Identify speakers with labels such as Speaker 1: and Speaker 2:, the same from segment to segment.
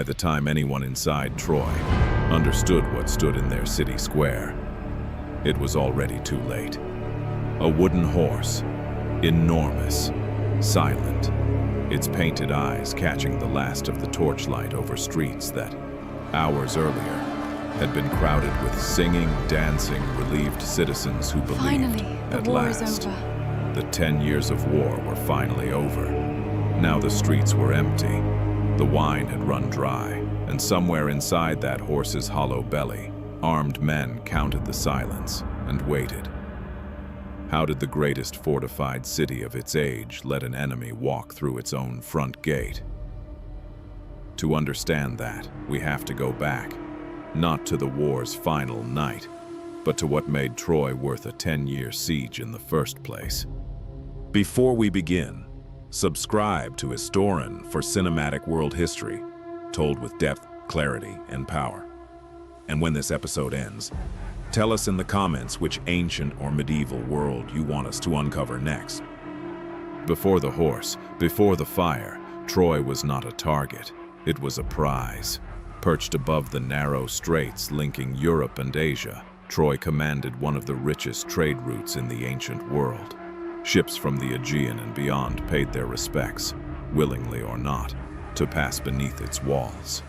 Speaker 1: the time anyone inside Troy understood what stood in their city square, it was already too late. A wooden horse, enormous, silent, its painted eyes catching the last of the torchlight over streets that, hours earlier, had been crowded with singing, dancing, relieved citizens who believed,
Speaker 2: Finally, the
Speaker 1: at
Speaker 2: war
Speaker 1: last,
Speaker 2: is over.
Speaker 1: the 10 years of war were finally over. Now the streets were empty, the wine had run dry, and somewhere inside that horse's hollow belly, armed men counted the silence and waited. How did the greatest fortified city of its age let an enemy walk through its own front gate? To understand that, we have to go back, not to the war's final night, but to what made Troy worth a 10-year siege in the first place. Before we begin, subscribe to Historian for cinematic world history, told with depth, clarity, and power. And when this episode ends, tell us in the comments which ancient or medieval world you want us to uncover next. Before the horse, before the fire, Troy was not a target. It was a prize. Perched above the narrow straits linking Europe and Asia, Troy commanded one of the richest trade routes in the ancient world. Ships from the Aegean and beyond paid their respects, willingly or not, to pass beneath its walls.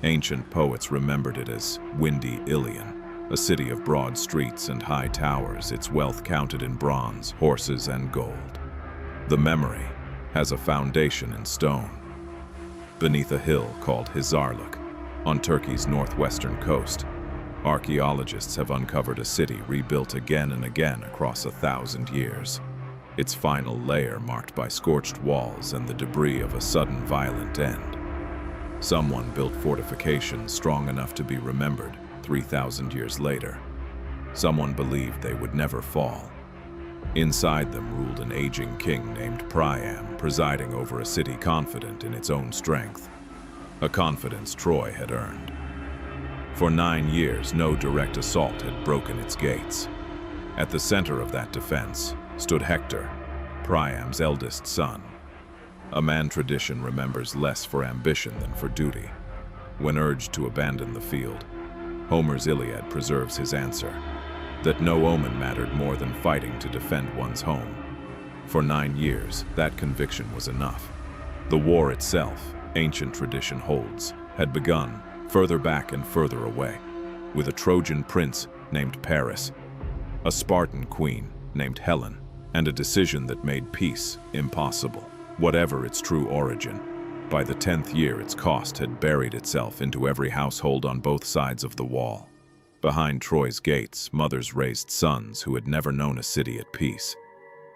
Speaker 1: Ancient poets remembered it as windy Ilion, a city of broad streets and high towers, its wealth counted in bronze, horses, and gold. The memory has a foundation in stone. Beneath a hill called Hizarlik, on Turkey's northwestern coast, archaeologists have uncovered a city rebuilt again and again across 1,000 years. Its final layer marked by scorched walls and the debris of a sudden violent end. Someone built fortifications strong enough to be remembered 3,000 years later. Someone believed they would never fall. Inside them ruled an aging king named Priam, presiding over a city confident in its own strength, a confidence Troy had earned. For 9 years, no direct assault had broken its gates. At the center of that defense stood Hector, Priam's eldest son, a man tradition remembers less for ambition than for duty. When urged to abandon the field, Homer's Iliad preserves his answer, that no omen mattered more than fighting to defend one's home. For 9 years, that conviction was enough. The war itself, ancient tradition holds, had begun further back and further away, with a Trojan prince named Paris, a Spartan queen named Helen, and a decision that made peace impossible. Whatever its true origin, by the 10th year its cost had buried itself into every household on both sides of the wall. Behind Troy's gates, mothers raised sons who had never known a city at peace.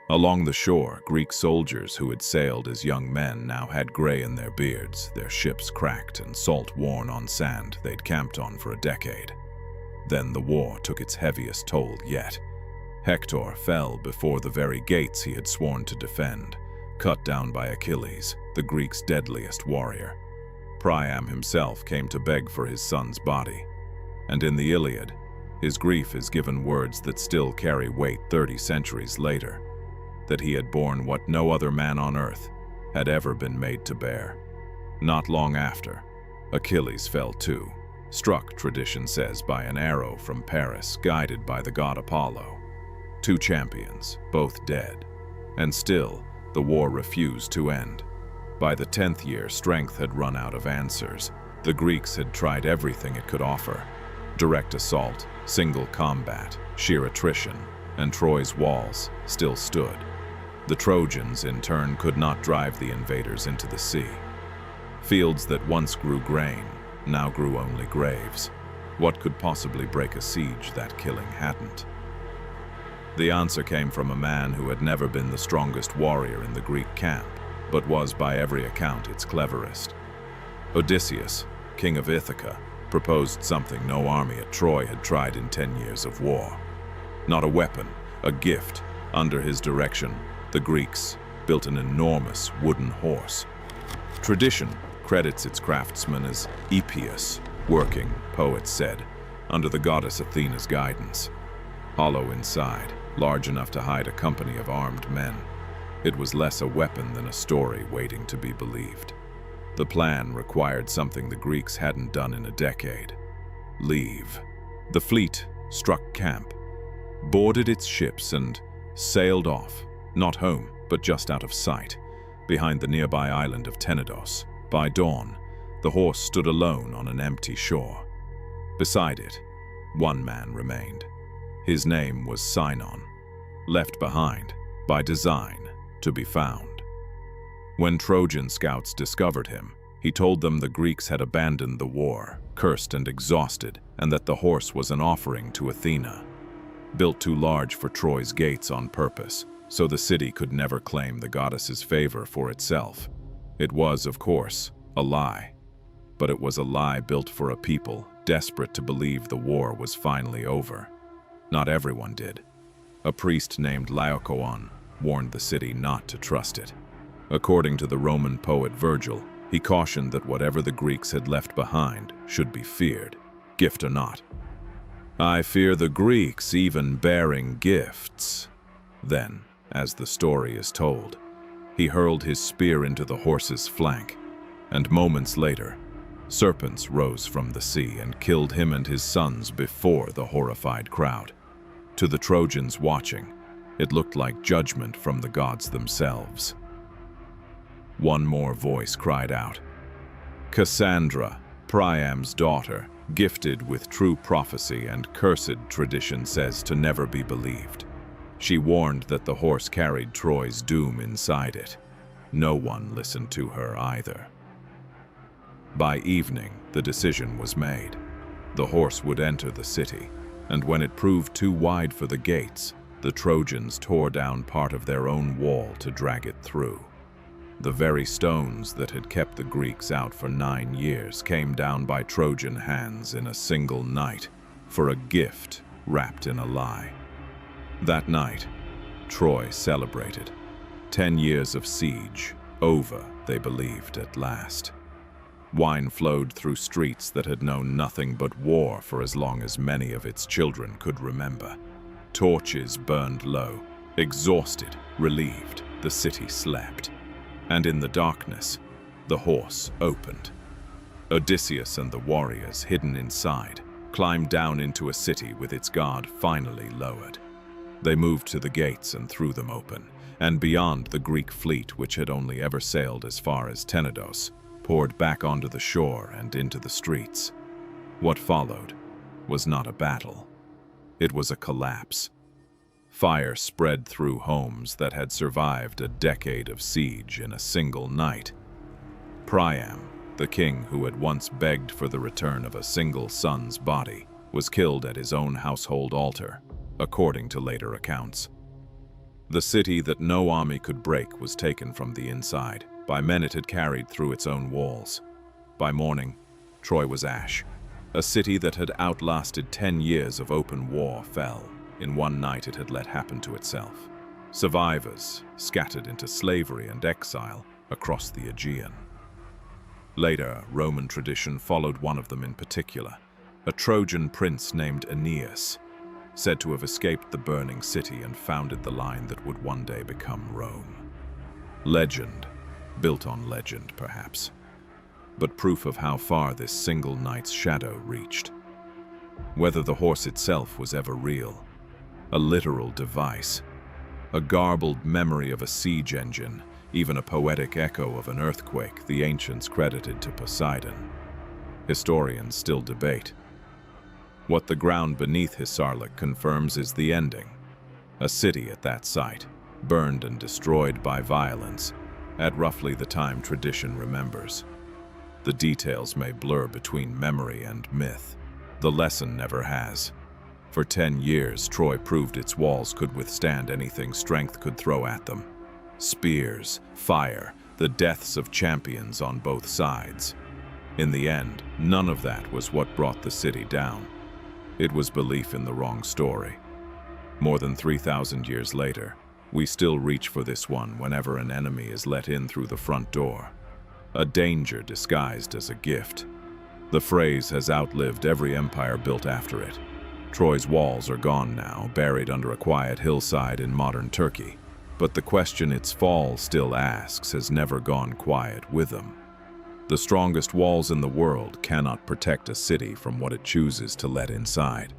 Speaker 1: Along the shore, Greek soldiers who had sailed as young men now had gray in their beards, their ships cracked and salt worn on sand they'd camped on for a decade. Then the war took its heaviest toll yet. Hector fell before the very gates he had sworn to defend, cut down by Achilles, the Greeks' deadliest warrior. Priam himself came to beg for his son's body. And in the Iliad, his grief is given words that still carry weight 30 centuries later, that he had borne what no other man on earth had ever been made to bear. Not long after, Achilles fell too, struck, tradition says, by an arrow from Paris, guided by the god Apollo. 2 champions, both dead. And still, the war refused to end. By the 10th year, strength had run out of answers. The Greeks had tried everything it could offer. Direct assault, single combat, sheer attrition, and Troy's walls still stood. The Trojans, in turn, could not drive the invaders into the sea. Fields that once grew grain now grew only graves. What could possibly break a siege that killing hadn't? The answer came from a man who had never been the strongest warrior in the Greek camp, but was by every account its cleverest. Odysseus, king of Ithaca, proposed something no army at Troy had tried in 10 years of war. Not a weapon, a gift. Under his direction, the Greeks built an enormous wooden horse. Tradition credits its craftsman as Epeus, working, poets said, under the goddess Athena's guidance. Hollow inside, large enough to hide a company of armed men, it was less a weapon than a story waiting to be believed. The plan required something the Greeks hadn't done in a decade: leave. The fleet struck camp, boarded its ships, and sailed off, not home, but just out of sight, behind the nearby island of Tenedos. By dawn, the horse stood alone on an empty shore. Beside it, one man remained. His name was Sinon, left behind, by design, to be found. When Trojan scouts discovered him, he told them the Greeks had abandoned the war, cursed and exhausted, and that the horse was an offering to Athena, built too large for Troy's gates on purpose, so the city could never claim the goddess's favor for itself. It was, of course, a lie. But it was a lie built for a people desperate to believe the war was finally over. Not everyone did. A priest named Laocoon warned the city not to trust it. According to the Roman poet Virgil, he cautioned that whatever the Greeks had left behind should be feared, gift or not. "I fear the Greeks, even bearing gifts." Then, as the story is told, he hurled his spear into the horse's flank, and moments later, serpents rose from the sea and killed him and his sons before the horrified crowd. To the Trojans watching, it looked like judgment from the gods themselves. One more voice cried out. Cassandra, Priam's daughter, gifted with true prophecy and cursed tradition, says to never be believed. She warned that the horse carried Troy's doom inside it. No one listened to her either. By evening, the decision was made. The horse would enter the city, and when it proved too wide for the gates, the Trojans tore down part of their own wall to drag it through. The very stones that had kept the Greeks out for 9 years came down by Trojan hands in a single night, for a gift wrapped in a lie. That night, Troy celebrated. 10 years of siege, over, they believed, at last. Wine flowed through streets that had known nothing but war for as long as many of its children could remember. Torches burned low. Exhausted, relieved, the city slept. And in the darkness, the horse opened. Odysseus and the warriors, hidden inside, climbed down into a city with its guard finally lowered. They moved to the gates and threw them open, and beyond, the Greek fleet, which had only ever sailed as far as Tenedos, poured back onto the shore and into the streets. What followed was not a battle. It was a collapse. Fire spread through homes that had survived a decade of siege in a single night. Priam, the king who had once begged for the return of a single son's body, was killed at his own household altar, according to later accounts. The city that no army could break was taken from the inside by men it had carried through its own walls. By morning, Troy was ash. A city that had outlasted 10 years of open war fell. In one night it had let happen to itself. Survivors scattered into slavery and exile across the Aegean. Later, Roman tradition followed one of them in particular, a Trojan prince named Aeneas, said to have escaped the burning city and founded the line that would one day become Rome. Legend, built on legend perhaps, but proof of how far this single night's shadow reached. Whether the horse itself was ever real, a literal device, a garbled memory of a siege engine, even a poetic echo of an earthquake the ancients credited to Poseidon, historians still debate. What the ground beneath Hisarlik confirms is the ending. A city at that site, burned and destroyed by violence, at roughly the time tradition remembers. The details may blur between memory and myth. The lesson never has. For 10 years, Troy proved its walls could withstand anything strength could throw at them. Spears, fire, the deaths of champions on both sides. In the end, none of that was what brought the city down. It was belief in the wrong story. More than 3,000 years later, we still reach for this one whenever an enemy is let in through the front door. A danger disguised as a gift. The phrase has outlived every empire built after it. Troy's walls are gone now, buried under a quiet hillside in modern Turkey. But the question its fall still asks has never gone quiet with them. The strongest walls in the world cannot protect a city from what it chooses to let inside.